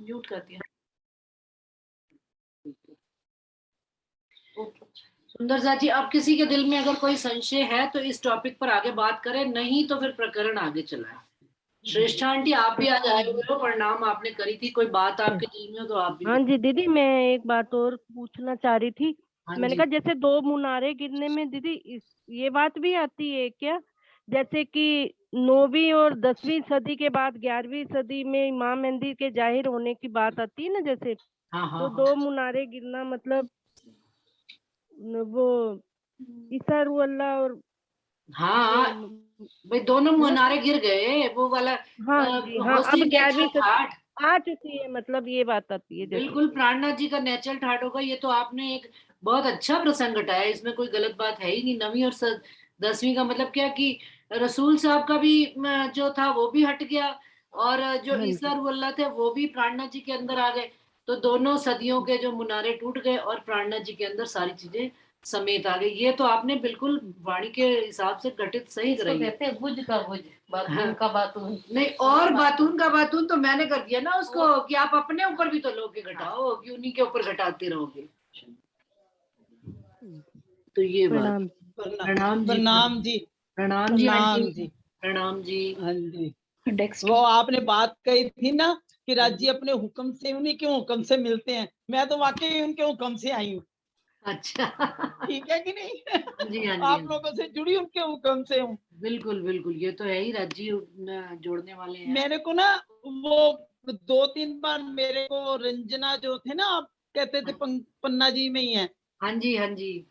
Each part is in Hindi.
म्यूट कर दिया। सुंदर सा जी, अब किसी के दिल में अगर कोई संशय है तो इस टॉपिक पर आगे बात करें, नहीं तो फिर प्रकरण आगे चलाएं। श्रेष्ठा आंटी, आप भी आज आए हुए हो, प्रणाम। आपने करी थी, कोई बात आपके दिल में हो तो आप भी। हाँ जी दीदी, मैं एक बात और पूछना चाह रही थी। हाँ मैंने जी। कहा जैसे दो मुनारे गिरने में दीदी ये बात भी आती है क्या, जैसे कि 9वीं और 10वीं सदी के बाद 11वीं सदी में इमाम मेहंदी के जाहिर होने की बात आती है ना, जैसे हाँ हाँ तो हाँ दो मुनारे गिरना मतलब वो ईसा रूह अल्लाह और हाँ, वो भाई दोनों है ना। मुनारे गिर गए, वो वाला हाँ जी हाँ, अब हौसी नेचुरल 11वीं सदी ठाठ। आ चुकी है, मतलब ये बात आती है जैसे। बिल्कुल प्राणनाथ जी का नेचुरल ठाट होगा। ये तो आपने एक बहुत अच्छा प्रसंग घटाया, इसमें कोई गलत बात है ही नहीं। 9वीं और 10वीं का मतलब क्या कि रसूल साहब का भी जो था वो भी हट गया, और जो हाँ ईसा जी रुल्ला थे वो भी प्राणनाथ जी के अंदर आ गए। तो दोनों सदियों के जो मुनारे टूट गए और प्राणनाथ जी के अंदर सारी चीजें समेत आ गई। ये तो आपने बिल्कुल वाणी के हिसाब से घटित सही कराई है। कहते हैं बुझ का बुझ, बातून का बातून। नहीं, और बातून का बातून तो मैंने कर दिया ना उसको, कि आप अपने ऊपर भी तो लोग के घटाओ, कि उन्हीं के ऊपर घटाते रहोगे। तो ये बात। प्रणाम। प्रणाम जी। प्रणाम जी। प्रणाम जी प्रणाम आंटी। जी। प्रणाम जी। हाँ जी। नेक्स्ट। वो आपने बात कही थी ना कि राज्य अपने हुक्म से, उन्हीं के हुक्म से मिलते हैं। मैं तो वाकई उनके हुक्म से आई हूँ। अच्छा। ठीक है कि नहीं? जी हाँ जी आप हाँ। लोगों से जुड़ी उनके हुक्म से हूँ। बिल्कुल बिल्कुल, ये तो है ही, राज्य जोड़ने वाले हैं। मेरे को ना वो 2-3 बार मेरे को रंजना जो थे ना, आप कहते थे पन्ना जी में ही है। हाँ जी हाँ जी।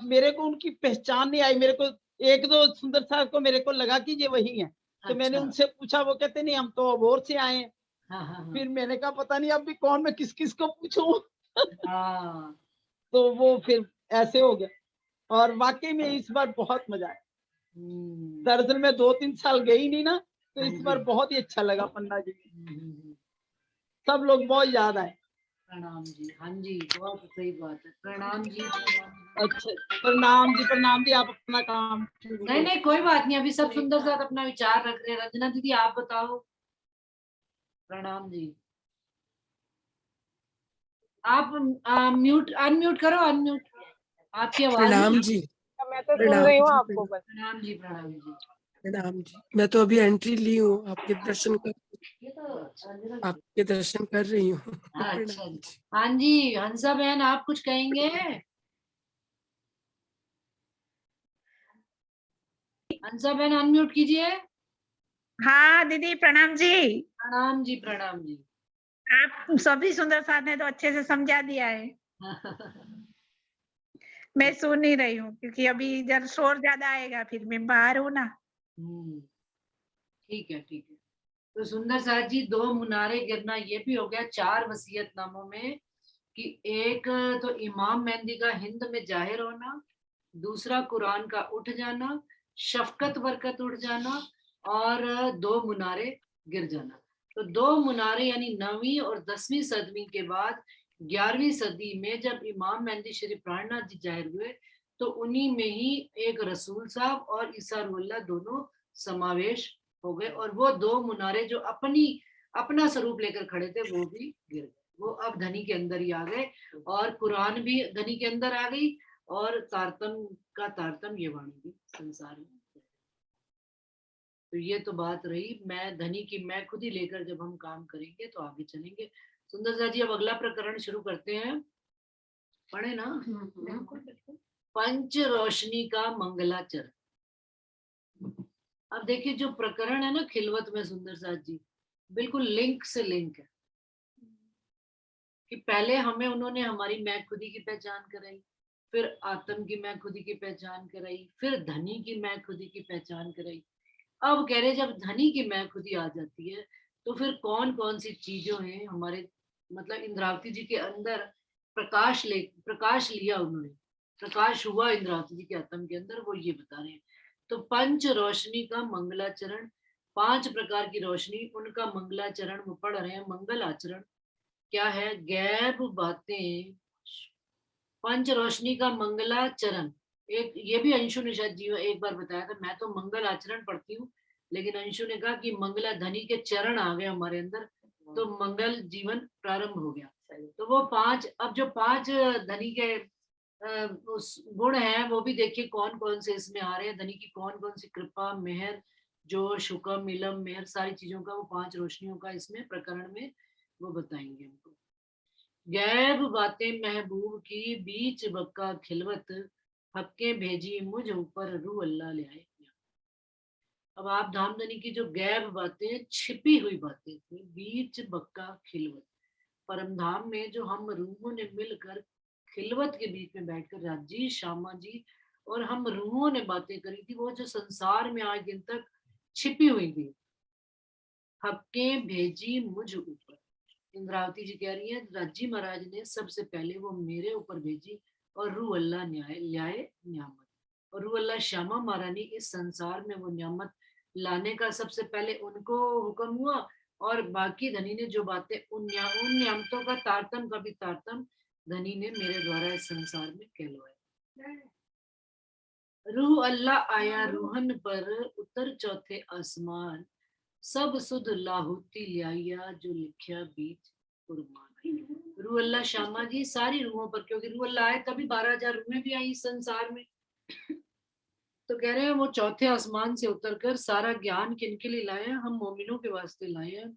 मेरे को उनकी पहचान नहीं आई। मेरे को 1-2 सुंदर साहब को मेरे को लगा कि ये वही है। तो मैंने अच्छा। उनसे पूछा, वो कहते नहीं, हम तो अबोर से आए हैं। हाँ हाँ हाँ फिर मैंने कहा पता नहीं अब भी कौन, मैं किस किस को पूछूं। हाँ। तो वो फिर ऐसे हो गया। और वाकई में इस बार बहुत मजा आया। हम्म। दरअसल मैं 2-3 साल गई नहीं ना, तो हाँ इस जी। बार बहुत ही अच्छा लगा पन्ना जी में। हम्म। सब लोग बहुत याद आए। प्रणाम जी। हाँ जी, बहुत सही बात है। प्रणाम जी। प्रणाम जी। अच्छा, प्रणाम जी। प्रणाम जी। आप अपना काम शुरू नहीं करो। नहीं, कोई बात नहीं, अभी सब सुंदर साथ अपना विचार रख रहे हैं। रंजना दीदी, आप बताओ। प्रणाम जी। आप म्यूट अनम्यूट करो, अनम्यूट। आपकी आवाज नहीं। प्रणाम जी। मैं तो सुन प्रणाम रही हूँ जी। आपको बस। प्रणाम जी। प्रणाम जी। प्रणाम जी। मैं तो अभी एंट्री ली हूँ, ये तो रंजना। आपके दर्शन कर रही हूँ। अच्छा प्रणाम जी। जी। हाँ जी, हंसा बहन, आप कुछ कहेंगे? हंसा बहन, अनम्यूट कीजिए। हाँ दीदी प्रणाम जी। प्रणाम जी। प्रणाम जी। आप सभी सुंदर साथ ने तो अच्छे से समझा दिया है। मैं सुन ही रही हूँ क्योंकि अभी इधर शोर ज्यादा आएगा, फिर मैं बाहर हूँ ना। ठीक है ठीक है। तो सुंदर साथ जी, दो मुनारे गिरना ये भी हो गया 4 वसीयतनामों में, कि एक तो इमाम मेहंदी का हिंद में जाहिर होना, दूसरा कुरान का उठ जाना, शफकत बरकत उठ जाना, और 2 मुनारे गिर जाना। तो 2 मुनारे यानी 9वीं और 10वीं सदी के बाद 11वीं सदी में जब इमाम मेहंदी श्री प्राणनाथ जी जाहिर हुए, तो उन्हीं में ही एक रसूल साहब और ईसा रुल्ला दोनों समावेश हो गए, और वो 2 मुनारे जो अपना स्वरूप लेकर खड़े थे वो भी गिर गए। वो अब धनी के अंदर ही आ गए, और कुरान भी धनी के अंदर आ गई, और तारतम का तारतम ये वाणी भी संसार में। तो ये तो बात रही मैं धनी की, मैं खुद ही लेकर जब हम काम करेंगे तो आगे चलेंगे। सुंदर सा जी, अब अगला प्रकरण शुरू करते हैं। पढ़े ना? पंच रोशनी का मंगलाचरण। अब देखिए, जो प्रकरण है ना खिलवत में, सुंदर साथ जी, बिल्कुल लिंक से लिंक है। कि पहले हमें उन्होंने हमारी मैं खुदी की पहचान कराई, फिर आत्म की मैं खुदी की पहचान कराई, फिर धनी की मैं खुदी की पहचान कराई। अब कह रहे जब धनी की मैं खुदी आ जाती है, तो फिर कौन कौन सी चीजों हैं हमारे, मतलब इंद्रावती जी के अंदर प्रकाश लिया उन्होंने, प्रकाश हुआ इंद्रावती जी के आत्म के अंदर, वो ये बता रहे हैं। तो पंच रोशनी का मंगलाचरण, 5 प्रकार की रोशनी, उनका मंगलाचरण वो पढ़ रहे हैं। मंगल आचरण क्या है? गैब बातें। पंच रोशनी का मंगलाचरण, एक ये भी अंशु ने शायद जी एक बार बताया था, मैं तो मंगल आचरण पढ़ती हूँ, लेकिन अंशु ने कहा कि मंगला धनी के चरण आ गए हमारे अंदर, तो मंगल जीवन प्रारंभ हो गया। सही। तो वो 5, अब जो 5 धनी के उस गुण हैं वो भी देखिए कौन कौन से इसमें आ रहे हैं। धनी की कौन कौन सी कृपा, मेहर, जोश, हुक्म, इलम, मेहर, सारी चीजों का वो 5 रोशनियों का इसमें प्रकरण में वो बताएंगे हमको। गैब बातें महबूब की, बीच बक्का खिलवत, हक्के भेजी मुझ ऊपर, रू अल्लाह ले आए। अब आप धामधनी की जो गैब बातें, छिपी हुई बातें थी, बीच बक्का खिलवत, परमधाम में जो हम रूहों ने मिलकर खिलवत के बीच में बैठकर राजी, श्यामा जी और हम रूहों ने बातें करी थी, वो जो संसार में आज दिन तक छिपी हुई थी, हक्के भेजी मुझ ऊपर। इंद्रावती जी कह रही है राजी महाराज ने सबसे पहले वो मेरे ऊपर भेजी, और रू अल्लाह न्याय ल्याए न्यामत, और रू अल्लाह श्यामा महारानी इस संसार में वो न्यामत लाने का सबसे पहले उनको हुक्म हुआ, और बाकी धनी ने जो बातें उन न्यामतों का तारतम का भी तारतम धनी ने मेरे द्वारा इस संसार में कहलवाया। रूह अल्लाह आया रूहन पर, उतर चौथे आसमान, सब सुध लाहुती लिया, जो लिखिया बीच कुर्बान। रूह अल्लाह श्यामा जी सारी रूहों पर, क्योंकि रूह अल्लाह आए तभी 12,000 रूहें भी आई इस संसार में। तो कह रहे हैं वो चौथे आसमान से उतरकर सारा ज्ञान किनके लिए लाए हैं? हम मोमिनों के वास्ते लाए हैं।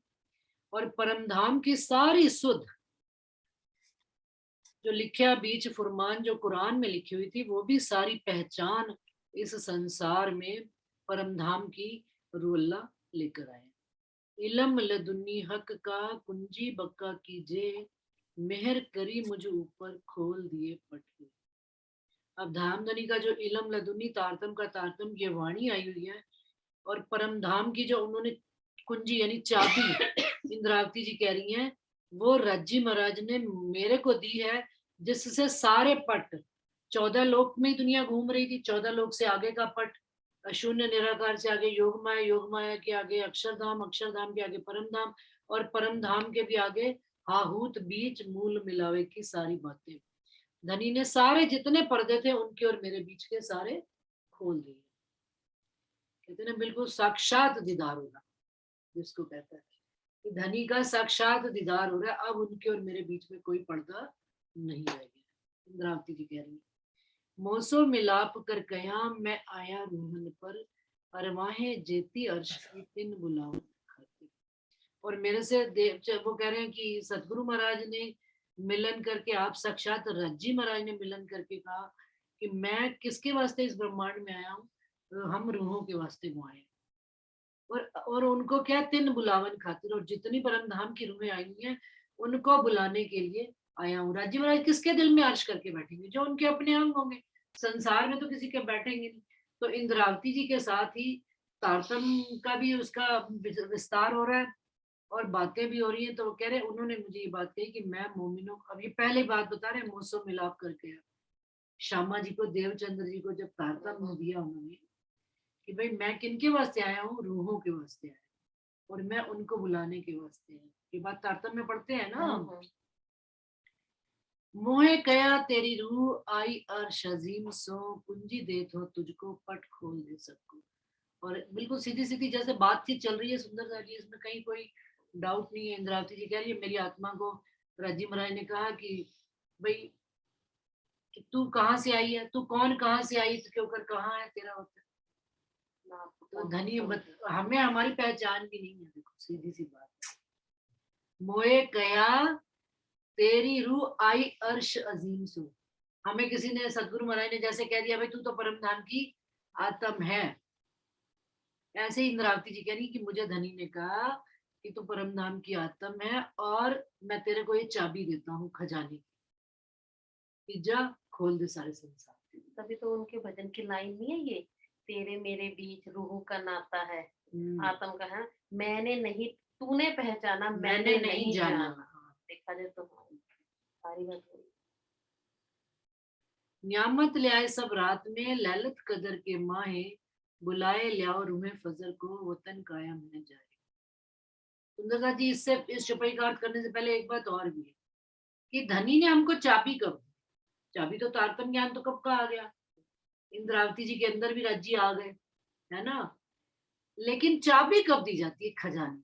और परमधाम की सारी सुध जो लिखिया बीच फुरमान, जो कुरान में लिखी हुई थी, वो भी सारी पहचान इस संसार में परमधाम की रूह अल्लाह लेकर आए। इलम लदुन्नी हक का, कुंजी बक्का कीजे, मेहर करी मुझ ऊपर, खोल दिए पट। अब धामधनी का जो इलम लदुन्नी तारतम का तारतम ये वाणी आई हुई है, और परम धाम की जो उन्होंने कुंजी यानी चाबी इंद्रावती जी कह रही हैं, वो रज्जी महाराज ने मेरे को दी है, जिससे सारे पट 14 लोक में दुनिया घूम रही थी। 14 लोक से आगे का पट, शून्य निराकार से आगे योग माया, योग माया के आगे अक्षरधाम, अक्षरधाम के आगे परम धाम, और परम धाम के भी आगे हाहूत, बीच मूल मिलावे की सारी बातें धनी ने सारे जितने पर्दे थे उनके और मेरे बीच के सारे खोल दिए। कहते ना बिल्कुल साक्षात दीदार होगा, जिसको कहता है कि धनी का साक्षात दीदार हो रहा है। अब उनके और मेरे बीच में कोई पर्दा नहीं रह गया। इंद्रावती जी कह रही है, मोसो मिलाप कर कया, मैं आया रूहन पर, अरवाहे जेती अर्श की तिन बुलाओ खातिर। और मेरे से वो कह रहे हैं कि सतगुरु महाराज ने मिलन करके, आप साक्षात रज्जी महाराज ने मिलन करके कहा कि मैं किसके वास्ते इस ब्रह्मांड में आया हूँ? हम रूहों के वास्ते वो आए। और उनको क्या, तिन बुलावन खातिर, और जितनी परम धाम की रूहें आई हैं उनको बुलाने के लिए आया हूँ। राज्य महाराज किसके दिल में अर्श करके बैठेंगे? जो उनके अपने अंग होंगे। संसार में तो किसी के बैठेंगे नहीं। तो इंद्रावती जी के साथ ही तारतम का भी उसका विस्तार हो रहा है और बातें भी हो रही हैं। तो वो कह रहे, उन्होंने मुझे ये बात कही कि मैं मोमिनों, अब ये पहले बात बता रहे, मौसम मिलाप करके श्यामा जी को, देवचंद्र जी को जब तारतम दिया उन्होंने कि भाई मैं किनके वास्ते आया हूँ? रूहों के वास्ते आया, और मैं उनको बुलाने के वास्ते आया। ये बात तारतम में पढ़ते हैं ना। मोहे कया तेरी रूह आई अर्श अजीम सो, कुंजी देत हो तुझको, पट खोल दे सबको। और बिल्कुल सीधी सीधी जैसे बातचीत चल रही है सुंदरता जी, इसमें कहीं कोई डाउट नहीं है। इंद्रावती जी कह रही है, मेरी आत्मा को राजी महाराज ने कहा कि भाई कि तू कहाँ से आई है, तू कौन, कहाँ से आई, तो क्यों कर, कहाँ है तेरा होता? तो धनी हमें हमारी पहचान भी नहीं है। देखो सीधी सी बात है। मोए कया तेरी रूह आई अर्श अजीम सो, हमें किसी ने, सतगुरु महाराज ने जैसे कह दिया भाई तू तो परम धाम की आत्म है, ऐसे ही इंद्रावती जी कह रही कि मुझे धनी ने कहा कि तू परम धाम की आत्म है, और मैं तेरे को ये चाबी देता हूँ खजाने की, जा खोल दे सारे संसार। तभी तो उनके भजन की लाइन नहीं है ये, तेरे मेरे बीच रूहों का नाता है, आत्म का है, मैंने नहीं, तूने पहचाना, मैंने नहीं जाना। देखा जाए तो सारी बात हुई। न्यामत ले आए सब रात में, लैलत कदर के माहे, बुलाए लियाओ रूहें फजर को, वतन कायम न जाए। सुंदरता जी इससे, इस चौपाई का अर्थ करने से पहले एक बात और भी है कि धनी ने हमको चाबी कब दी? चाबी तो तारतम ज्ञान तो कब का आ गया, इंद्रावती जी के अंदर भी राज्य आ गए, है ना। लेकिन चाबी कब दी जाती है? खजाने।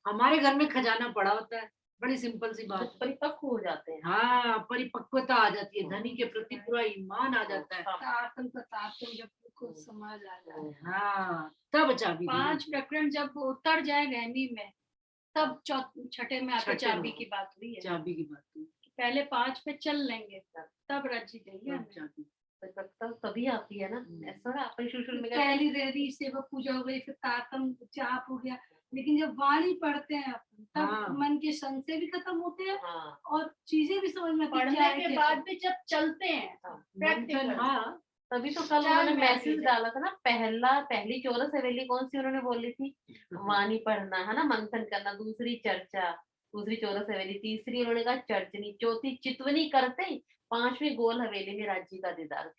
हमारे घर में खजाना पड़ा होता है, बड़ी सिंपल सी बात जब है। परिपक्व हो जाते हैं। हाँ, परिपक्वता आ जाती है, धनी के प्रति पूरा ईमान आ जाता है। तारतम का तारतम जब को समझ आ जाए, हाँ, तब चाबी 5 प्रकरण जब उतर जाए गहनी में, तब छठे में आके छठे चाबी में। की बात हुई है। चाबी की बात है, पहले 5 पे चल लेंगे, तब रज्जी देंगे तब हमें। चाबी। परिपक्वता तभी आती है ना। ऐसा ना अपन शुरू में पहली रेडी सेवक पूजा हो गई, फिर तारतम चाप हो गया, लेकिन जब वाणी पढ़ते हैं अपन, तब हाँ। मन के संशय भी खत्म होते हैं हाँ और चीजें भी समझ में आती हैं, पढ़ने क्या है, के कैसे। बाद भी जब चलते हैं मंथन, हाँ, तभी तो कल चाल उन्होंने में मैसेज आती है। डाला था ना, पहली चौरस हवेली कौन सी उन्होंने बोली थी, वाणी पढ़ना है ना, मंथन करना, दूसरी चर्चा, दूसरी चौरस हवेली, तीसरी उन्होंने कहा चर्चनी, चौथी चितवनी करते ही, 5वीं गोल हवेली में राज्य का दीदार।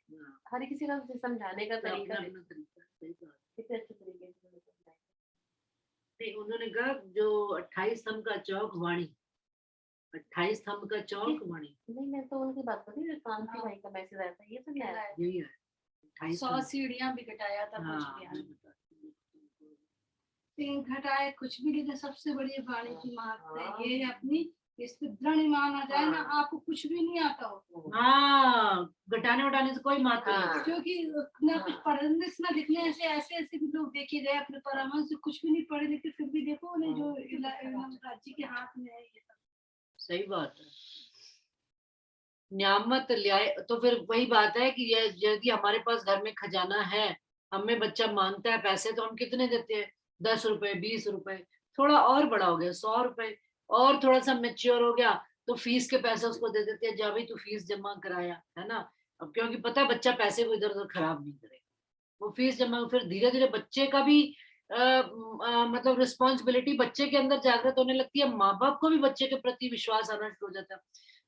हर किसी का समझाने का तरीका अपना अपना तरीका, सही बात। कितने अच्छे तरीके से उन्होंने समझाया। नहीं, उन्होंने कहा जो 28 स्तंभ का चौक वाणी, 28 स्तंभ का चौक वाणी, नहीं, मैं तो उनकी बात कर रही हूँ, कांति भाई का मैसेज आया था, ये तो नहीं आया। यही है 28 100 सीढ़ियां भी घटाया था कुछ हाँ, भी, मैं बताती हूँ। 3 घटाए कुछ भी, लेकिन सबसे बड़ी वाणी की महत्व है ये है अपनी, इस पे दृढ़ ईमान आ जाए ना, आपको कुछ भी नहीं आता हो, हाँ, घटाने उठाने से कोई महत्व नहीं हाँ। है। क्योंकि ना कुछ पढ़ने से ना लिखने से, ऐसे भी लोग देखे गए अपने परामर्श से, कुछ भी नहीं पढ़े लेकिन फिर भी देखो उन्हें जो राज्य के हाथ में है ये सब। सही बात है। नियामत लियाए, तो फिर वही बात है कि ये यदि हमारे पास घर में खजाना है, हमें बच्चा मांगता है पैसे, तो हम कितने देते हैं? 10 रुपए, 20 रुपए, थोड़ा और बड़ा हो गया 100 रुपए, और थोड़ा सा मेच्योर हो गया तो फीस के पैसे उसको दे देते हैं, जा भाई तू फीस जमा कराया, है ना। अब क्योंकि पता है बच्चा पैसे को इधर उधर खराब नहीं करेगा, वो फीस जमा, फिर धीरे धीरे बच्चे का भी मतलब रिस्पॉन्सिबिलिटी बच्चे के अंदर जागृत होने लगती है, माँ बाप को भी बच्चे के प्रति विश्वास आना शुरू हो जाता है,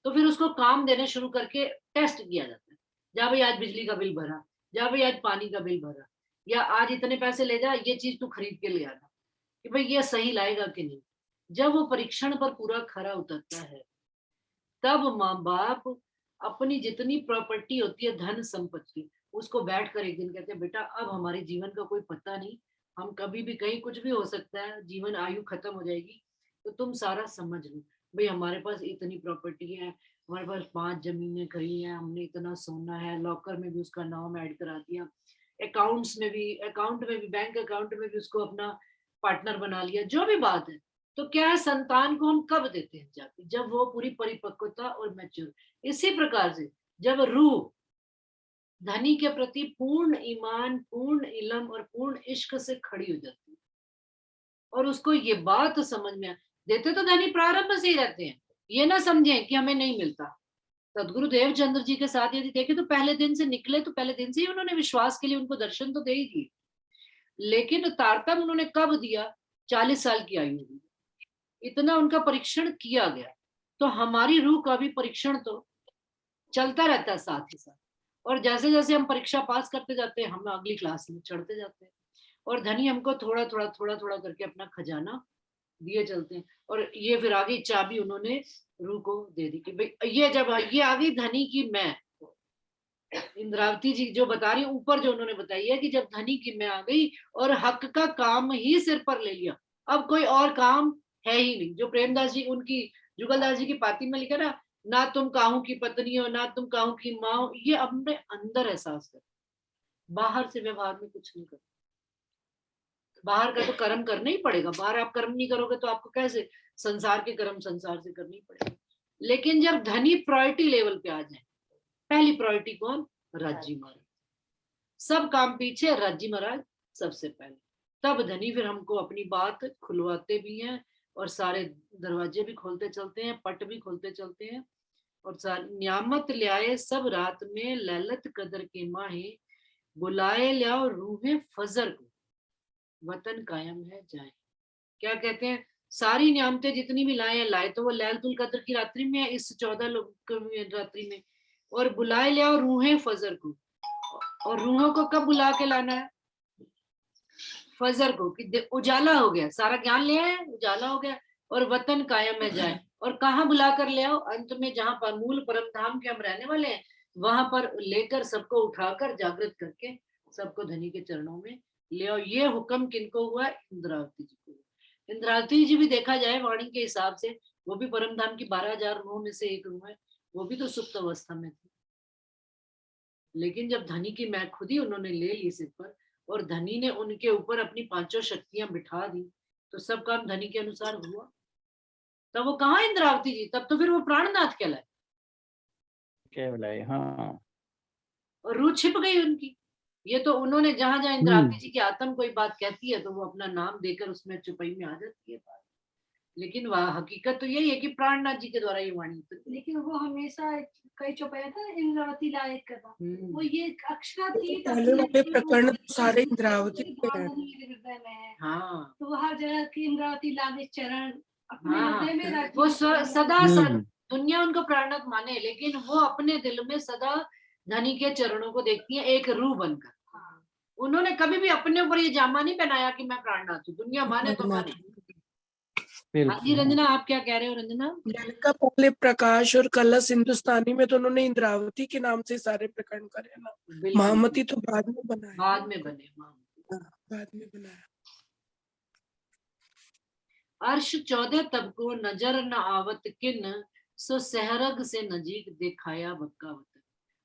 तो फिर उसको काम देने शुरू करके टेस्ट किया जाता है, जा भाई आज बिजली का बिल भरा, जा भाई आज पानी का बिल भरा, या आज इतने पैसे ले जा, ये चीज तू खरीद के ले आना, कि भाई ये सही लाएगा कि नहीं। जब वो परीक्षण पर पूरा खरा उतरता है, तब माँ बाप अपनी जितनी प्रॉपर्टी होती है, धन संपत्ति, उसको बैठ कर एक दिन कहते हैं बेटा अब हमारे जीवन का कोई पता नहीं, हम कभी भी कहीं कुछ भी हो सकता है, जीवन आयु खत्म हो जाएगी, तो तुम सारा समझ लो भाई हमारे पास इतनी प्रॉपर्टी है, हमारे पास 5 जमीनें खरीदी हैं, हमने इतना सोना है, लॉकर में भी उसका नाम ऐड करा दिया, अकाउंट में भी बैंक अकाउंट में भी उसको अपना पार्टनर बना लिया, जो भी बात है। तो क्या है, संतान को हम कब देते हैं? जाके जब वो पूरी परिपक्वता और मैच्योर। इसी प्रकार से जब रूह धनी के प्रति पूर्ण ईमान, पूर्ण इल्म और पूर्ण इश्क से खड़ी हो जाती है, और उसको ये बात समझ में देते, तो धनी प्रारंभ से ही रहते हैं, ये ना समझें कि हमें नहीं मिलता। सदगुरु देवचंद्र जी के साथ यदि देखें तो पहले दिन से निकले, तो पहले दिन से ही उन्होंने विश्वास के लिए उनको दर्शन तो दे ही दिए, लेकिन तारतम उन्होंने कब दिया? 40 साल की आयु में, इतना उनका परीक्षण किया गया। तो हमारी रूह का भी परीक्षण तो चलता रहता है साथ ही साथ, और जैसे जैसे हम परीक्षा पास करते जाते हैं, हम अगली क्लास में चढ़ते जाते हैं, और धनी हमको थोड़ा थोड़ा करके अपना खजाना दिए चलते हैं। और ये फिर आगे चाबी उन्होंने रूह को दे दी कि भाई ये जब ये आ गई धनी की मैं, इंद्रावती जी जो बता रही ऊपर जो उन्होंने बताई है कि जब धनी की मैं आ गई और हक का काम ही सिर पर ले लिया, अब कोई और काम है ही नहीं। जो प्रेमदास जी उनकी जुगलदास जी की पाती में लिखा ना तुम काहू की पत्नी हो, ना तुम काहू की माँ हो, ये अपने अंदर एहसास कर, बाहर से व्यवहार में कुछ नहीं कर। बाहर का तो कर्म करना ही पड़ेगा, बाहर आप कर्म नहीं करोगे तो आपको कैसे संसार के कर्म संसार से करनी पड़ेगा। लेकिन जब धनी प्रायोरिटी लेवल पे आ जाए, पहली प्रायोरिटी कौन? राज्जी महाराज, सब काम पीछे, राज्जी महाराज सबसे पहले, तब धनी फिर हमको अपनी बात खुलवाते भी हैं और सारे दरवाजे भी खोलते चलते हैं, पट भी खोलते चलते हैं। और नियामत लियाए सब रात में, ललत कदर के माहे, बुलाए लियाओ रूहे फजर को, वतन कायम है जाए। क्या कहते हैं? सारी नियामतें जितनी भी लाए हैं, लाए तो वो लैलतुल कद्र की रात्रि में है, इस 14 रात्रि में, और बुलाए लियाओ रूहे फजर को। और रूहों को कब बुला के लाना है? फजर को, कि उजाला हो गया, सारा ज्ञान ले आए, उजाला हो गया, और वतन कायम में जाए। और कहाँ बुला कर ले आओ? अंत में जहां पर मूल परम धाम के हम रहने वाले हैं, वहां पर लेकर सबको उठाकर जागृत करके सबको धनी के चरणों में ले आओ। ये हुक्म किनको हुआ? इंद्रावती जी को। इंद्रावती जी भी देखा जाए वाणी के हिसाब से वो भी परम धाम की 12,000 रूहों में से एक रूह है, वो भी तो सुप्त अवस्था में थी। लेकिन जब धनी की मैं खुद ही उन्होंने ले ली सिर पर और धनी ने उनके ऊपर अपनी 5 शक्तियां बिठा दी, तो सब काम धनी के अनुसार हुआ। तब वो कहाँ इंद्रावती जी, तब तो फिर वो प्राणनाथ कहलाए हाँ। और रूह छिप गई उनकी। ये तो उन्होंने जहां जहां इंद्रावती जी की आत्म कोई बात कहती है तो वो अपना नाम देकर उसमें चुपाई में आ जाती है बात। लेकिन वह हकीकत तो यही है कि प्राणनाथ जी के द्वारा ये वाणी उतरी। लेकिन वो हमेशा कई चौपाया था इंद्रावती लायक करना, वो ये अक्षरातीत पहले वाले प्रकरण तो सारे इंद्रावती के हैं। हृदय में है, हाँ तो हर जगह की इंद्रावती लागे चरण अपने हाँ, हृदय में रखी वो है। सदा दुनिया उनको प्राणनाथ माने, लेकिन वो अपने दिल में सदा धनी के चरणों को देखती है एक रूह बनकर। उन्होंने कभी भी अपने ऊपर ये जामा नहीं पहनाया कि मैं प्राणनाथ हूँ, दुनिया माने तो माने। हाँ जी रंजना, आप क्या कह रहे हो रंजना? मैंने कहा पहले प्रकाश और कलश हिंदुस्तानी में तो उन्होंने इंद्रावती के नाम से सारे प्रकरण करे ना। बिल्कुल, महामती तो बाद में बनाया। बाद में बने बाद में बनाया। अर्श 14 तब को नजर न आवत किन, सो सहरग से नजीक दिखाया बक्कावत।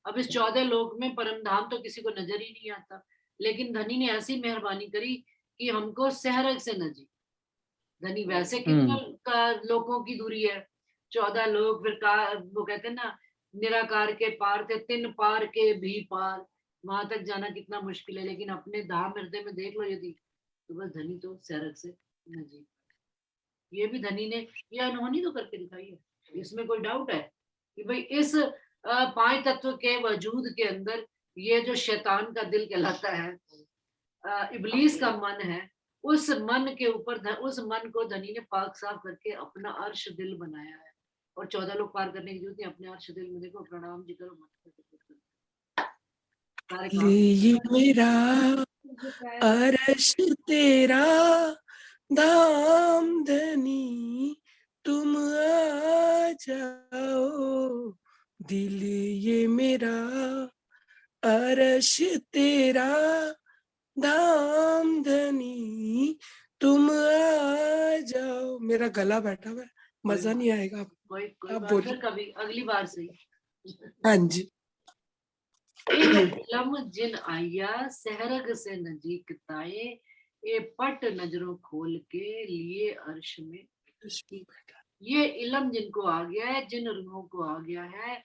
अब इस 14 लोक में परम धाम तो किसी को नजर ही नहीं आता, लेकिन धनी ने ऐसी मेहरबानी करी कि हमको सहरग से नजीक। धनी वैसे कितना लोगों की दूरी है, 14 लोग, फिर वो कहते हैं ना निराकार के पार थे, 3 पार के भी पार, वहां तक जाना कितना मुश्किल है। लेकिन अपने धाम हृदय में देख लो यदि, तो बस धनी तो सहरग से नजीक। ये भी धनी ने ये अनहोनी तो करके दिखाई है, इसमें कोई डाउट है कि भाई इस 5 तत्व के वजूद के अंदर ये जो शैतान का दिल कहलाता है, इब्लीस का मन है, उस मन के ऊपर उस मन को धनी ने पाक साफ करके अपना अर्श दिल बनाया है। और 14 लोग पार करने की जरूरत नहीं, अपने अर्श दिल में देखो, प्रणाम जी करो, ये मेरा अर्श तेरा धाम धनी, तुम आ जाओ दिल, ये मेरा अर्श तेरा धाम धनी, तुम आ जाओ। मेरा गला बैठा हुआ है, मजा नहीं आएगा। कोई आप बात बोलिए। फिर कभी अगली बार से। हाँ जी। लम जिन आया सहरग से नजीक ताए, ये पट नजरों खोल के लिए अर्श में। ये इलम जिनको आ गया है, जिन रूहों को आ गया है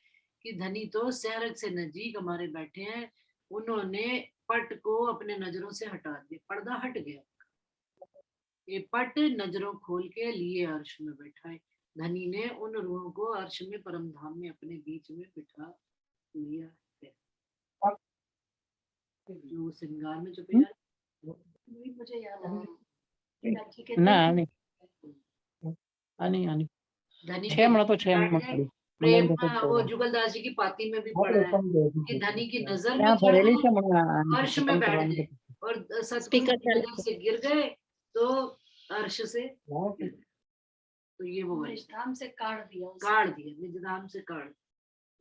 कि धनी तो सहरग से नजीक हमारे बैठे हैं, उन्होंने पट को अपने नजरों से हटा दिया, पर्दा हट गया। ये पट नजरों खोल के लिए अर्श में बैठा है। धनी ने उन रूहों को अर्श में परम धाम में अपने बीच में बिठा लिया है। जो श्रृंगार में छुपे मुझे याद ना नहीं धनी 6 मिनट तो 6 मिनट प्रेम, वो जुगलदास जी की पाती में भी पढ़ा है कि धनी की नजर में अर्श में बैठ गए और सतगुरु से गिर गए तो अर्श से, तो ये वो निष्ठाम से काट दिया निजधाम से काट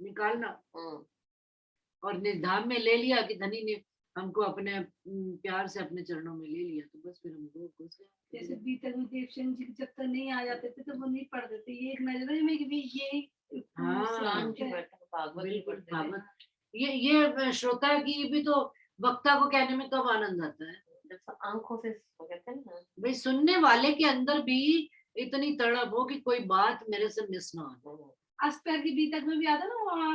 निकालना। और निजधाम में ले लिया कि धनी ने हमको अपने प्यार से अपने चरणों में ले लिया, तो बस फिर हमको घुस गया। जैसे बीतक में देवसेन जी जब तक नहीं आ जाते थे तो वो नहीं पढ़ते थे, ये एक नजर में भी ये भागवत ये श्रोता की भी तो वक्ता को कहने में कब आनंद आता है, आंखों से कहते हैं ना भाई सुनने वाले के अंदर भी इतनी तड़प हो कि कोई बात मेरे से मिस ना हो। अस्पर की बीतक में भी आता ना वहाँ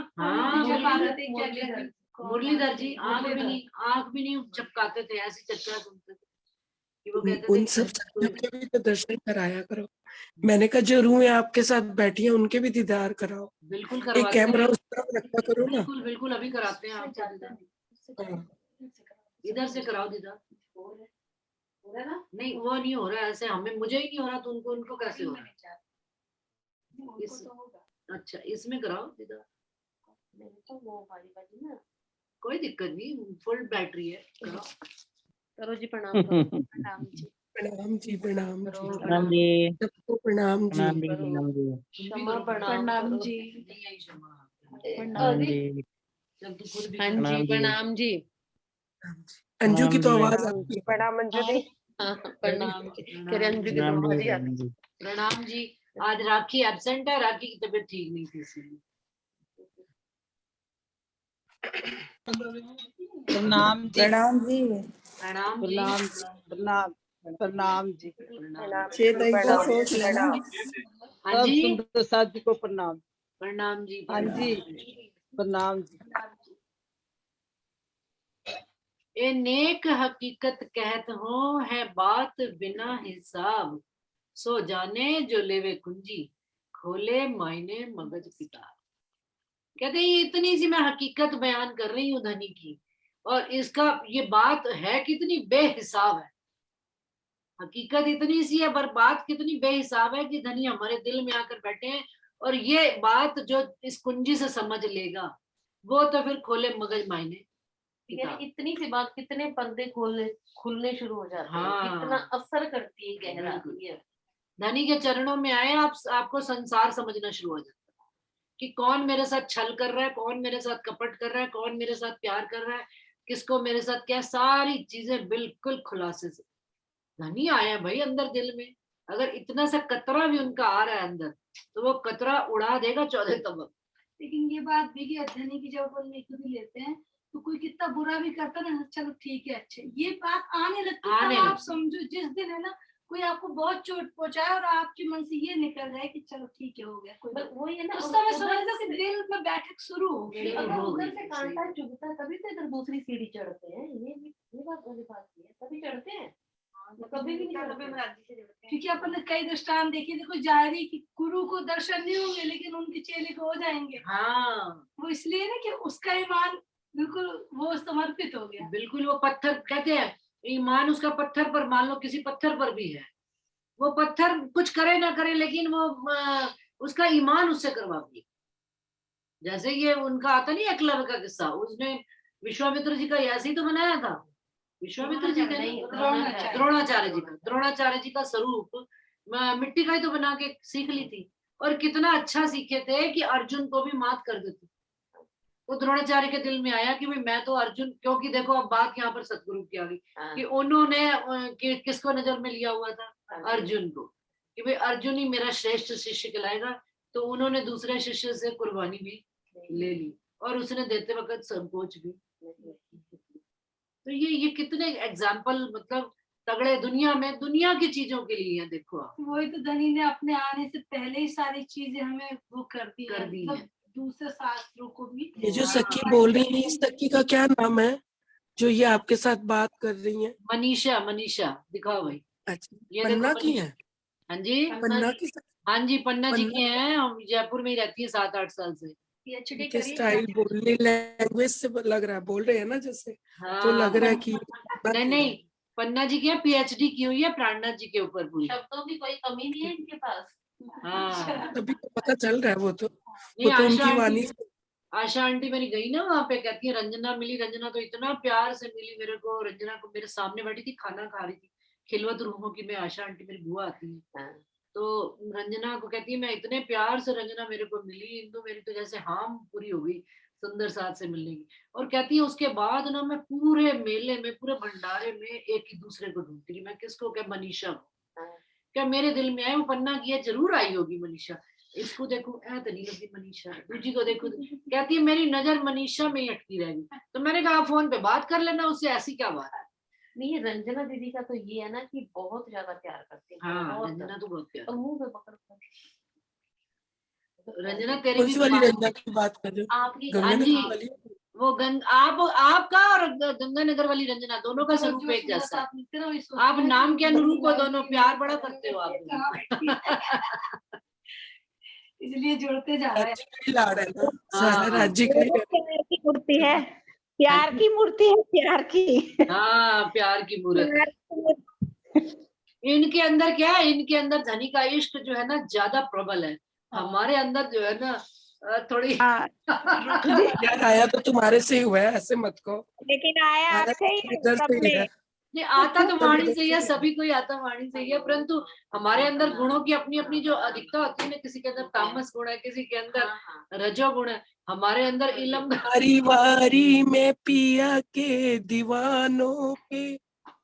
मुरलीधर जी आंख भी नहीं चपकाते थे, ऐसी चर्चा सुनते थे कि वो कहते उन सब के भी तो दर्शन कराया करो। मैंने कहा जो रूह आपके साथ बैठी है उनके भी दीदार कराओ। बिल्कुल एक कैमरा उस तरफ रखा करो ना। बिल्कुल अभी कराते हैं आपका दीदार, इधर से कराओ दीदार। नहीं वो नहीं हो रहा ऐसे, हमें मुझे ही नहीं हो रहा तो उनको कैसे हो रहा है? अच्छा इसमें कराओ दीदार, कोई दिक्कत नहीं, फुल बैटरी है, कराओ। करो जी प्रणाम करो। प्रणाम जी प्रणाम जी सबको प्रणाम जी। प्रणाम जी प्रणाम जी। प्रणाम जी। अंजू की तो आवाज आती है। प्रणाम अंजलि। हाँ, प्रणाम जी। किरण जी प्रणाम दीदी जी, आ प्रणाम जी। प्रणाम जी। आज राखी एब्सेंट है, राखी की तबीयत ठीक नहीं थी इसलिए। प्रणाम जी। प्रणाम जी। प्रणाम जी। प्रणाम जी। प्रणाम प्रणाम जी। प्रणाम। छह तारीख को सोच लेना। हाँ सब जी, सुंदर साथ जी को प्रणाम। प्रणाम जी। हाँ जी, प्रणाम जी। ए नेक हकीकत कहत हो है बात बिना हिसाब, सो जाने जो लेवे कुंजी, खोले मायने मगज किताब। कहते ये इतनी सी मैं हकीकत बयान कर रही हूँ धनी की, और इसका ये बात है कितनी बेहिसाब है। हकीकत इतनी सी है, पर बात कितनी बेहिसाब है कि धनी हमारे दिल में आकर बैठे हैं, और ये बात जो इस कुंजी से समझ लेगा वो तो फिर खोले मगज मायने। यानी इतनी सी बात कितने पर्दे खुलने शुरू हो जाते हैं। हाँ। कितना असर करती है गहरा बिल्कुल। ये। धनी के चरणों में आए आपको संसार समझना शुरू हो जाता है कि कौन मेरे साथ छल कर रहा है, कौन मेरे साथ कपट कर रहा है, कौन मेरे साथ प्यार कर रहा है, किसको मेरे साथ क्या, सारी चीजें बिल्कुल खुलासे से। धनी आया भाई अंदर दिल में, अगर इतना सा कतरा भी उनका आ रहा है अंदर, तो वो कतरा उड़ा देगा 14 तबक। लेकिन ये बात भी कि धनी की जब अपन नेकी भी लेते हैं तो कोई कितना बुरा भी करता ना, चलो ठीक है अच्छे, ये बात आने लगती है। तब आप समझो जिस दिन है ना कोई आपको बहुत चोट पहुंचाए और आपके मन से ये निकल जाए कि चलो ठीक है हो गया कोई बात, वो ये ना उस समय समझ लो कि दिल में बैठक शुरू हो गई। अगर हो उधर गई, से कांटा चुभता तभी तो इधर दूसरी सीढ़ी चढ़ते हैं। ये बात वाली बात है, तभी चढ़ते हैं, कभी भी नहीं चढ़ते। क्योंकि अपन ने कई दृष्टांत देखे, देखो जारी की गुरु को दर्शन नहीं होंगे लेकिन उनके चेले को हो जाएंगे। हाँ, वो इसलिए ना कि उसका ईमान बिल्कुल वो समर्पित हो गया। बिल्कुल। वो पत्थर कहते हैं, ईमान उसका पत्थर पर, मान लो किसी पत्थर पर भी है, वो पत्थर कुछ करे ना करे लेकिन वो उसका ईमान उससे करवा दिया। जैसे ये उनका आता नहीं एकलव्य का किस्सा, उसने विश्वामित्र जी का ऐसे ही तो बनाया था। विश्वामित्र जी का नहीं, द्रोणाचार्य जी का, द्रोणाचार्य जी का स्वरूप मिट्टी का ही तो बना के सीख ली थी, और कितना अच्छा सीखे थे कि अर्जुन को भी मात कर देते। तो द्रोणाचार्य के दिल में आया कि भाई मैं तो अर्जुन, क्योंकि देखो अब बात यहाँ पर सतगुरु की आ गई कि उन्होंने किसको नजर में लिया हुआ था, अर्जुन को, कि भाई अर्जुन ही मेरा श्रेष्ठ शिष्य कहलाएगा। तो उन्होंने दूसरे शिष्य से कुर्बानी भी ले ली, और उसने देते वक्त संकोच भी। तो ये कितने एग्जाम्पल, मतलब तगड़े दुनिया में, दुनिया की चीजों के लिए है। देखो आप, वही तो धनी ने अपने आने से पहले ही सारी चीजें हमें वो कर दी कर दी है। दूसरे शास्त्रों को भी। ये जो सखी बोल रही है, इस सखी का क्या नाम है जो ये आपके साथ बात कर रही है? मनीषा, मनीषा दिखाओ भाई। अच्छा, ये पन्ना देखो की है? हाँ जी, पन्ना की सखी? हाँ जी, पन्ना जी पन्ना के हैं, हम जयपुर में ही रहती है 7-8 साल से। के स्टाइल, बोलने लैंग्वेज से लग रहा है, बोल रहे हैं ना जैसे, तो लग रहा है कि नहीं नहीं, पन्ना जी की पीएचडी की हुई है प्राणनाथ जी के ऊपर पूरी। शब्दों की कोई कमी नहीं है इनके पास। हाँ, तभी तो पता चल रहा है। वो तो नहीं, उनकी वाणी से। आशा आंटी मेरी गई ना वहाँ पे, कहती है रंजना मिली, रंजना तो इतना प्यार से मिली मेरे को। रंजना को मेरे सामने बैठी थी, खाना खा रही थी, खिलवत रूहों की मैं, आशा आंटी मेरी बुआ आती है। तो रंजना को कहती है मैं इतने प्यार से रंजना मेरे को मिली, इंदु मेरी तो जैसे हाम पूरी हो गई सुंदर साथ से मिलने की। और कहती है उसके बाद ना मैं पूरे मेले में, पूरे भंडारे में एक ही दूसरे को ढूंढती रही, मैं किसको, क्या मनीषा को। क्या मेरे दिल में आए वो पन्ना की है, जरूर आई होगी मनीषा, इसको देखो ऐ तो नहीं लगती मनीषा, दूजी को देखो। कहती है मेरी नजर मनीषा में ही अटकी रहेगी। तो मैंने कहा फोन पे बात कर लेना उससे, ऐसी क्या बात है। नहीं, रंजना दीदी का तो ये है ना कि बहुत ज्यादा प्यार करती है। हाँ, रंजना तो बहुत प्यार। और मुंह पे पकड़ रंजना तेरी कौन भी सी वाली रंजना की बात कर रहे हो? आपकी। गंगानगर वाली? वो आपका और गंगानगर वाली रंजना दोनों का स्वरूप एक जैसा है। आप नाम के अनुरूप हो दोनों, प्यार बड़ा करते हो आप। इसलिए जुड़ते जा रहे हैं। राज्य का ही लाड़ है ना, सारा राज्य का ही। प्यार की मूर्ति है, प्यार की मूर्ति है, प्यार की। हाँ, प्यार की मूर्त। इनके अंदर क्या है, इनके अंदर धनी का इश्क जो है ना ज्यादा प्रबल है। हमारे अंदर जो है ना थोड़ी यार आया तो तुम्हारे से ही हुआ है, ऐसे मत को। लेकिन आया आपसे ही है, इधर सब से ही है। में। ये आता तो वाणी से ही है, सभी को ही आता वाणी से ही है, परंतु हमारे अंदर गुणों की अपनी अपनी जो अधिकता होती है ना, किसी के अंदर तामस गुण है, किसी के अंदर रजो गुण है, हमारे अंदर इलम। वारी वारी में पिया के दीवानों के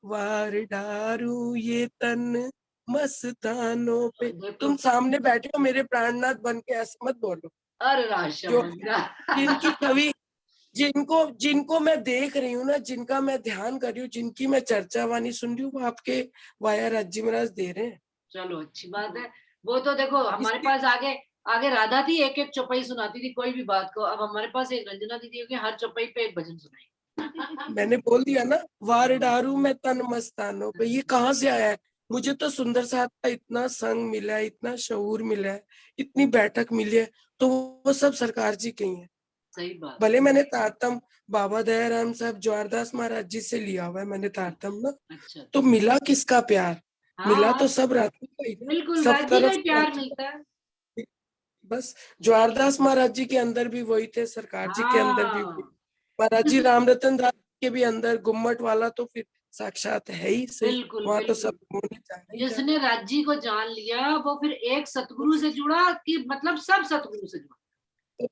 वार डारू ये तन मस्तानों पे। देखो तुम सामने बैठे हो मेरे प्राणनाथ बन के, ऐसे मत बोलो। अरे राशा जो मंदिरा जिनकी छवि, जिनको जिनको मैं देख रही हूँ ना, जिनका मैं ध्यान कर रही हूँ, जिनकी मैं चर्चा वाणी सुन रही हूँ, वो आपके वाया राज्य महाराज दे रहे हैं। चलो अच्छी बात है। वो तो देखो हमारे इसलिए पास आगे आगे राधा थी, एक एक चौपाई सुनाती थी कोई भी बात को। अब हमारे पास एक रंजना दीदी होगी, हर चौपाई पे एक भजन सुनाई। मैंने बोल दिया ना, वार डारू मैं तन मस्तानों पे, ये कहाँ से आया है? मुझे तो सुंदर साहब का इतना संग मिला है, इतना शऊर मिला है, इतनी बैठक मिली है, तो वो सब सरकार जी की है। सही बात। भले मैंने तारतम बाबा दयाराम साहब ज्वारदास महाराज जी से लिया हुआ है मैंने तारतम ना, अच्छा तो मिला किसका प्यार? हाँ मिला हाँ तो सब राजी का ही, बिल्कुल, सब राजी का तरफ ही से प्यार राजी मिलता है। का। बस ज्वारदास महाराज जी के अंदर भी वही थे, सरकार जी के अंदर भी वही। हाँ महाराज जी जिस- रामरतन दास के भी अंदर गुम्मट वाला तो फिर साक्षात है ही सही, बिल्कुल वहां तो बिल्कुल। सब होने जाना ही जाना। जिसने राज्जी को जान लिया वो फिर एक सतगुरु से जुड़ा, कि मतलब सब सतगुरु से जुड़ा। तो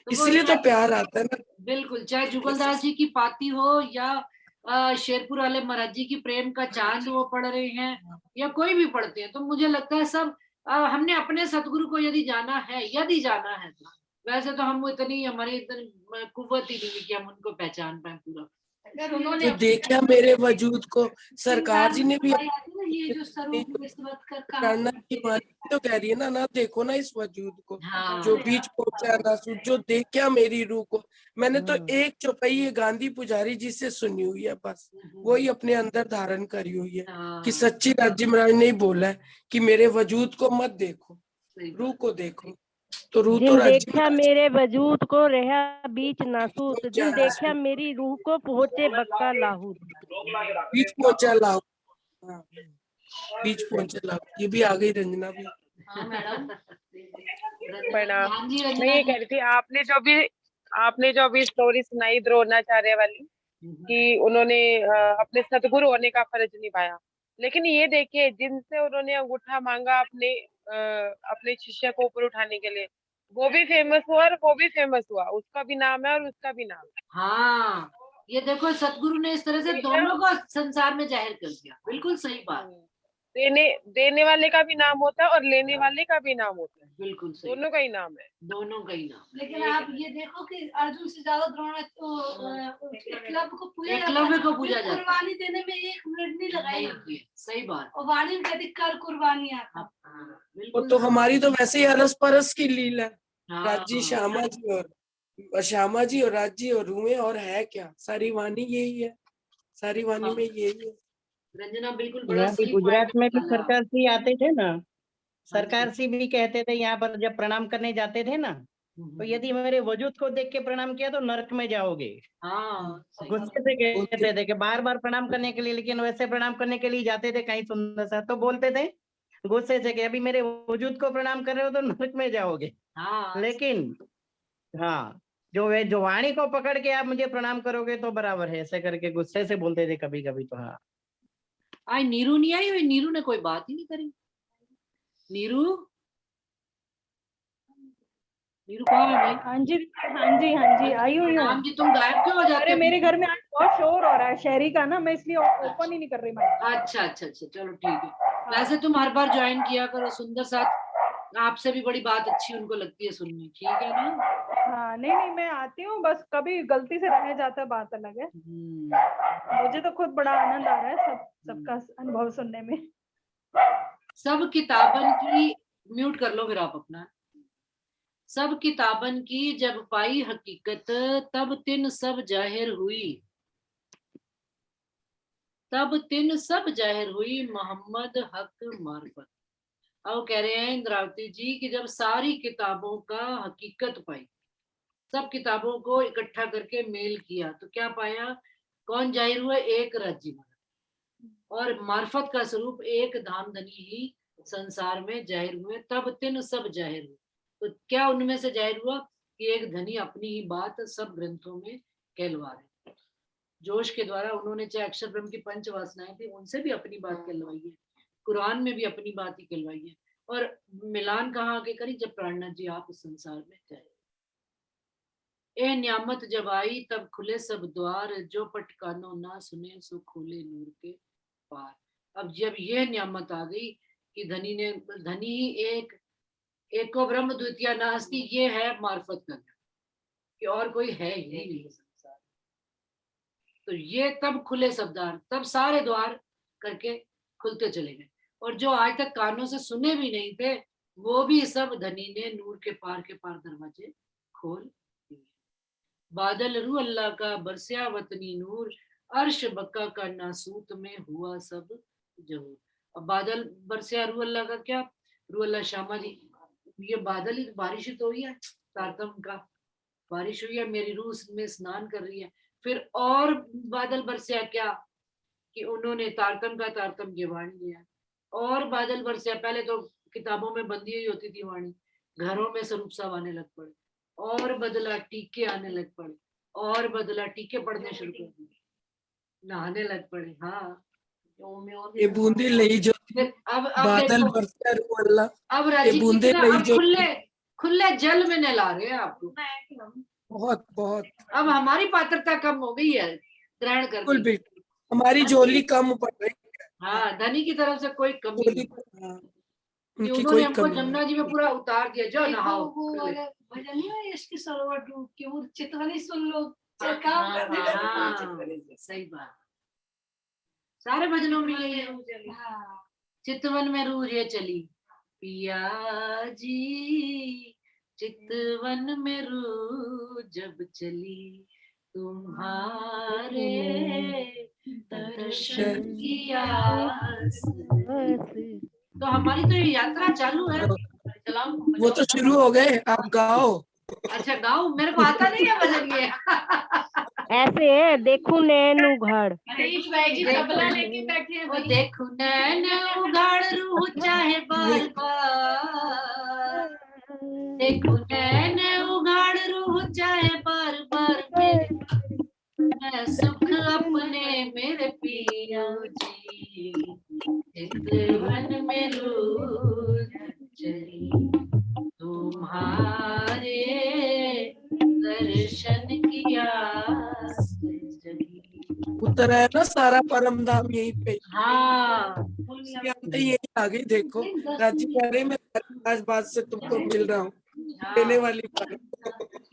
तो वो इसीलिए तो चाहे प्यार आता है ना। बिल्कुल, चाहे जुगलदास जी की पाती हो या शेरपुर वाले महाराज जी की प्रेम का चांद वो पढ़ रहे हैं या कोई भी पढ़ते हैं, तो मुझे लगता है सब हमने अपने सतगुरु को यदि जाना है तो। वैसे तो हम इतनी हमारी इतनी कुव्वत ही नहीं है कि हम उनको पहचान पाए पूरा। अगर उन्होंने जो देखा मेरे वजूद को, सरकार श्रृंगार जी में ने भी सफाई आती है ना, ये जो स्वरूप विस्तृत कर कहा प्राणनाथ की वाणी तो कह रही है ना, ना देखो ना इस वजूद को, हाँ जो बीच पहुंचा ना सूझ, जो देखा मेरी रूह को। मैंने तो हम्म। एक चौपाई ये गांधी पुजारी जी से सुनी हुई है, बस वही अपने अंदर धारण करी हुई है कि हाँ सच्ची राज्य महाराज ने ही बोला है कि मेरे वजूद को मत देखो, सही रूह बात। को देखो। तो रूह तो जिन राज्य देखा महाराज मेरे वजूद को रहा बीच नासूत, पहुंचा जिन ना देखा सूझ, मेरी रूह को पहुंचे बक्का लाहूत। बीच पहुंचा लाओ। हाँ, बीच पहुंचा लाओ, ये भी आ गई रंजना भी। हाँ मैडम। प्रणाम। हाँ जी मैं रंजना ये जी। कह रही थी, आपने जो अभी स्टोरी सुनाई द्रोणाचार्य वाली, कि उन्होंने अपने सदगुरु होने का फर्ज निभाया, लेकिन ये देखिए जिनसे उन्होंने अंगूठा मांगा अपने शिष्य को ऊपर उठाने के लिए, वो भी फेमस हुआ और वो भी फेमस हुआ, उसका भी नाम है और उसका भी नाम है। हाँ ये देखो सतगुरु ने इस तरह से हमेशा दोनों को संसार में जाहिर कर दिया। बिल्कुल सही बात। देने वाले का भी नाम होता है और लेने वाले का भी नाम होता है, बिल्कुल सही, दोनों का ही नाम है। दोनों का ही नाम। लेकिन आप ये देखो कि अर्जुन से ज्यादा एकलव्य को पूजा जाता एकलव्य है। को पूजा फिर जाता है। कुर्बानी देने में 1 मिनट नहीं लगाई नहीं किए, सही बात। और वाणी में कहती कर कुर्बानी आता। हाँ, वो बिल्कुल। तो हमारी तो वैसे ही अरस परस की लीला है। हाँ राज्य श्यामा जी और राज्य और रूहें, और है क्या, सारी वाणी यही है, सारी वाणी में यही है। रंजना बिल्कुल बड़ा यहाँ भी सही गुजरात पॉइंट में भी निकाला। सरकार से आते थे ना, हाँ जी। सरकार से भी कहते थे यहाँ पर जब प्रणाम करने जाते थे ना, तो यदि मेरे वजूद को देख के प्रणाम किया तो नरक में जाओगे। हाँ सही बात। गुस्से से बोलते कहते थे कि बार बार प्रणाम करने के लिए, लेकिन वैसे प्रणाम करने के लिए जाते थे कहीं सुंदर सा, तो बोलते थे गुस्से से कि अभी मेरे वजूद को प्रणाम कर रहे हो तो नरक में जाओगे। हाँ लेकिन हाँ, जो वाणी को पकड़ के आप मुझे प्रणाम करोगे तो बराबर है, ऐसे करके गुस्से से बोलते थे कभी कभी। तो हाँ, आज नीरू नहीं आई हुई, नीरू ने कोई बात ही नहीं करी। नीरू, नीरू कहाँ है भाई? हाँ जी हाँ जी हाँ जी, आई हुई हूँ। राम जी तुम गायब क्यों हो जाते अरे हो? मेरे घर में आज बहुत शोर हो रहा है शहरी का ना, मैं इसलिए ओपन ही नहीं कर रही माइक। अच्छा अच्छा अच्छा, चलो ठीक है। वैसे तुम हर बार ज्वाइन किया करो, सुंदर साथ आपसे भी बड़ी बात अच्छी उनको लगती है सुननी, ठीक है ना? हाँ नहीं नहीं, मैं आती हूँ, बस कभी गलती से रह जाता है, बात अलग है। मुझे तो खुद बड़ा आनंद आ रहा है सबका अनुभव सुनने में। सब किताबन की, म्यूट कर लो फिर आप अपना। सब किताबन की जब पाई हकीकत, तब तिन सब जाहिर हुई, तब तिन सब जाहिर हुई मोहम्मद हक मार्फत। अब कह रहे हैं इंद्रावती जी कि जब सारी किताबों का हकीकत पाई, सब किताबों को इकट्ठा करके मेल किया, तो क्या पाया? कौन जाहिर हुआ? एक राज्य और मार्फत का स्वरूप एक धामधनी ही संसार में जाहिर हुए, तब तिन सब जाहिर हुए। तो क्या उनमें से जाहिर हुआ कि एक धनी अपनी ही बात सब ग्रंथों में कहलवा रहे। जोश के द्वारा उन्होंने चाहे अक्षर ब्रह्म की पंच वासनाएं थी उनसे भी अपनी बात कहलवाई है, कुरान में भी अपनी बात ही कहलवाई है। और मिलान कहाँ आके करी? जब प्राणनाथ जी आप इस संसार में जाए। ए न्यामत जब आई तब खुले सब द्वार, जो पटकानो ना सुने सो खोले नूर के पार। अब जब ये न्यामत आ गई कि धनी ही एको ब्रह्म द्वितीय नास्ति, ये है मार्फत का ज्ञान कि और कोई है ही नहीं संसार। तो ये तब खुले सब द्वार, तब सारे द्वार करके खुलते चले गए। और जो आज तक कानों से सुने भी नहीं थे, वो भी सब धनी ने नूर के पार दरवाजे खोल दिए। बादल रू अल्लाह का बरसिया वतनी नूर, अर्श बक्का का नासूत में हुआ सब जहूर। अब बादल बरसिया रू अल्लाह का क्या, रू अल्लाह श्यामा जी, ये बादल ही बारिश ही तो हुई है, तारतम का बारिश हुई है, मेरी रूह में स्नान कर रही है। फिर और बादल बरसिया क्या कि उन्होंने तारतम की वाणी लिया। और बादल बरसिया, पहले तो किताबों में बंदी हुई होती थी वाणी, घरों में स्वरूप साहब आने लग पड़े, और बदला टीके आने लग पड़े, और बदला टीके पढ़ने शुरू कर दिए, नहाने लग पड़े। हाँ, ये बूंदे लई जो अब बादल देखो, बरसे रू अल्लाह, अब ये राजीव बूंदे कितना लई अब जो खुले जल में नहला रहे हैं आपको। बहुत बहुत अब हमारी पात्रता कम हो गई है ग्रहण बिल्कुल करने की। बिल्कुल, हमारी झोली कम पड़ रही हाँ, धनी की तरफ से कोई कमी झोली, नहीं, हाँ, कि उनकी उन्होंने कोई हमको कमी जमुना नहीं। जी में पूरा उतार दिया, जाओ एक नहाओ। वो वाला भजन नहीं है, इसकी सरोवर डूब के वो चितवनी सुन लो, हाँ, काम हाँ, करने हाँ, लगे हाँ, चितवनी से। सही बात। सारे भजनों में यही है, हाँ, चितवन में रूजे चली पिया जी, चितवन में रू जब चली तुम्हारे दर्शन की आस। तो हमारी तो ये यात्रा चालू है। चलाओ, वो तो शुरू हो गए, आप गाओ। अच्छा गाओ, मेरे को आता नहीं है भजन ये। ऐसे है, देखू नैन उघाड़, तबला लेके बैठे हैं वो भाई। देखो नैन उघाड़ रूह चाहे बार बार, देखो नैन उघाड़ रूह चाहे बार बार, मैं सुख अपने मेरे पिया जी, चितवन में रूह चली तुम्हारे दर्शन की आस जगी। उतर है ना सारा परम धाम यहीं पे, हाँ, यही आ गई। देखो राजी कह रही, मैं आज बात से तुमको मिल रहा हूँ, देने हाँ। वाली बात।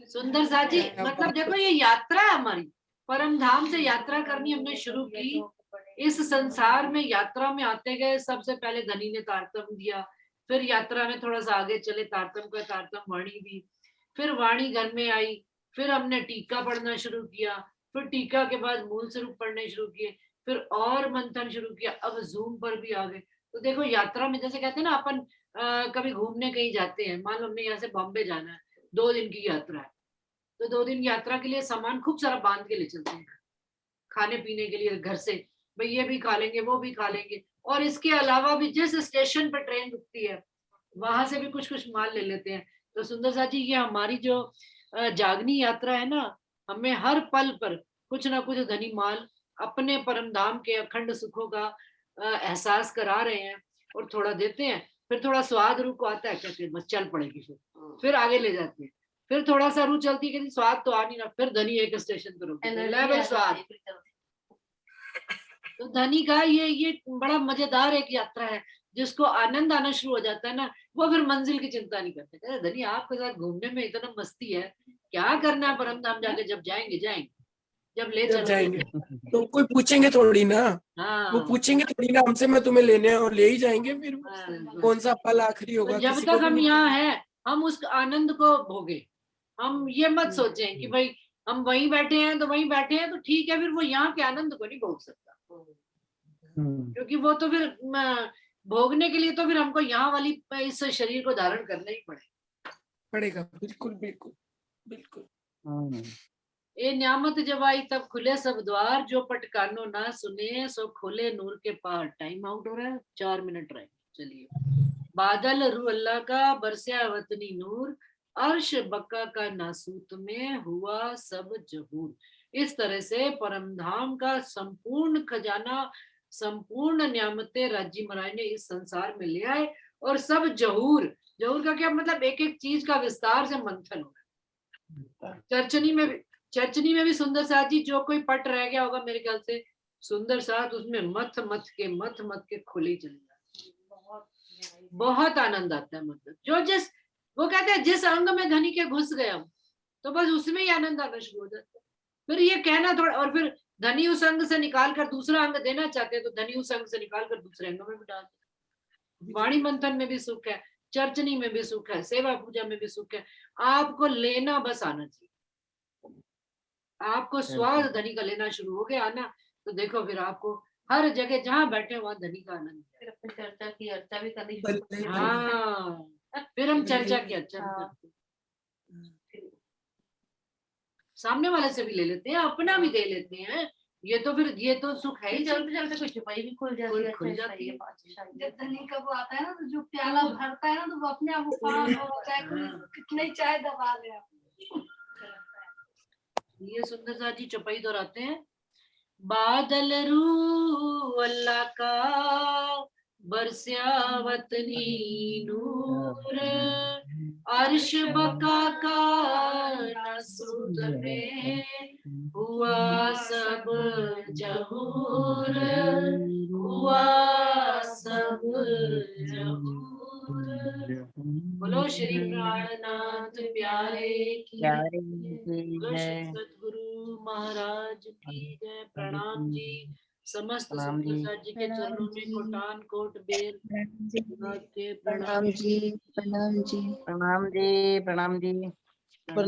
सुंदर साजी, मतलब देखो ये यात्रा है हमारी, परम धाम से यात्रा करनी हमने शुरू की। इस संसार में यात्रा में आते गए, सबसे पहले धनी ने तारतम दिया, फिर यात्रा में थोड़ा सा आगे चले, तारतम वाणी दी, फिर वाणी घर में आई, फिर हमने टीका पढ़ना शुरू किया, फिर टीका के बाद मूल स्वरूप पढ़ने शुरू किए, फिर और मंथन शुरू किया, अब जूम पर भी आ गए। तो देखो यात्रा में जैसे कहते हैं ना अपन कभी घूमने कहीं जाते हैं, मान लो हमने यहाँ से बॉम्बे जाना है, 2 दिन की यात्रा है, तो 2 दिन यात्रा के लिए सामान खूब सारा बांध के ले चलते हैं, खाने पीने के लिए घर से, भाई ये भी खा लेंगे वो भी खा लेंगे, और इसके अलावा भी जिस स्टेशन पर ट्रेन रुकती है वहां से भी कुछ कुछ माल ले लेते हैं। तो सुंदर सा जी, ये हमारी जो जागनी यात्रा है ना, हमें हर पल पर कुछ ना कुछ धनी माल अपने परम धाम के अखंड सुखों का एहसास करा रहे हैं, और थोड़ा देते हैं, फिर थोड़ा स्वाद रूह को आता है, कहते हैं बस चल पड़ेगी, फिर आगे ले जाते हैं, फिर थोड़ा सा रूह चलती है, स्वाद तो आ नहीं रहा, फिर धनी एक स्टेशन पर रुकते हैं, ले भाई स्वाद। तो धनी का ये बड़ा मजेदार एक यात्रा है, जिसको आनंद आना शुरू हो जाता है ना, वो फिर मंजिल की चिंता नहीं करते, कहते धनी आपके साथ घूमने में इतना मस्ती है, क्या करना है परम धाम जाके, जब जाएंगे जब ले जब चलो जाएंगे तो कोई पूछेंगे थोड़ी ना, हाँ, वो पूछेंगे थोड़ी ना हमसे, मैं तुम्हें लेने और ले ही जाएंगे, फिर हाँ। कौन सा पल आखिरी तो होगा जब किसी तक को भी हम नहीं। यहाँ हैं, हम उस आनंद को भोगे, हम ये मत सोचें कि भाई हम वहीं बैठे हैं तो वहीं बैठे हैं तो ठीक है, फिर वो यहाँ के आनंद को नहीं भोग सकता, क्योंकि वो तो फिर भोगने के लिए तो फिर हमको यहाँ वाली इस शरीर को धारण करना ही पड़ेगा। बिल्कुल बिल्कुल बिल्कुल। ए न्यामत जब आई तब खुले सब द्वार, जो पटकानो ना सुने सो खोले नूर के पार। टाइम आउट हो रहा है, 4 मिनट रहे, चलिए। बादल रू अल्लाह का बरसिया वतनी नूर, अर्श बक्का का नासूत में हुआ सब जहूर। इस तरह से परमधाम का संपूर्ण खजाना, संपूर्ण न्यामतें राजी महाराज ने इस संसार में ले आए, और सब जहूर का क्या मतलब, एक एक चीज का विस्तार से मंथन हो रहा है। चर्चनी में भी सुंदर साथ जी, जो कोई पट रह गया होगा मेरे ख्याल से, सुंदर साथ उसमें मत मत के खुली चली जाती, बहुत आनंद आता है। मतलब जो वो कहते हैं जिस अंग में धनी के घुस गया तो बस उसमें ही आनंद आना शुरू हो जाता है। फिर ये कहना थोड़ा, और फिर धनी उस अंग से निकाल कर दूसरा अंग देना चाहते हैं तो धनी उस अंग से निकाल कर दूसरे अंग में भी डाल देते। वाणी मंथन में भी सुख है, चर्चनी में भी सुख है, सेवा पूजा में भी सुख है। आपको लेना बस आना चाहिए। आपको स्वाद धनी का लेना शुरू हो गया ना, तो देखो फिर आपको हर जगह जहाँ बैठे वहां धनी का आनंद। फिर अपनी चर्चा की अर्चा भी करनी हाँ, फिर हम चर्चा की अर्चा करते, सामने वाले से भी ले लेते हैं, अपना भी दे लेते हैं। ये तो सुख है ही। चलते चलते कुछ छुपाई भी खुल जाती है। खुल जाती है। जब धनी का वो आता है ना, तो जो प्याला भरता है ना, तो वो अपने आप उफान होता है, कोई कितना ही चाय दबा ले आप। ये सुंदर सा जी चौपाई दोहराते हैं। बादल रू अल्लाह का बरस्या वतनी नूर, अर्श बका का नसूद में हुआ सब जहूर, हुआ सब जहूर। बोलो श्री प्राणनाथ प्यारे की, बोलो श्री सतगुरु महाराज की जय। प्रणाम जी। समस्त सुंदर जी के चरणों में कोटान कोट बेर के प्रणाम जी। प्रणाम जी, प्रणाम जी, प्रणाम जी, प्रणाम जी।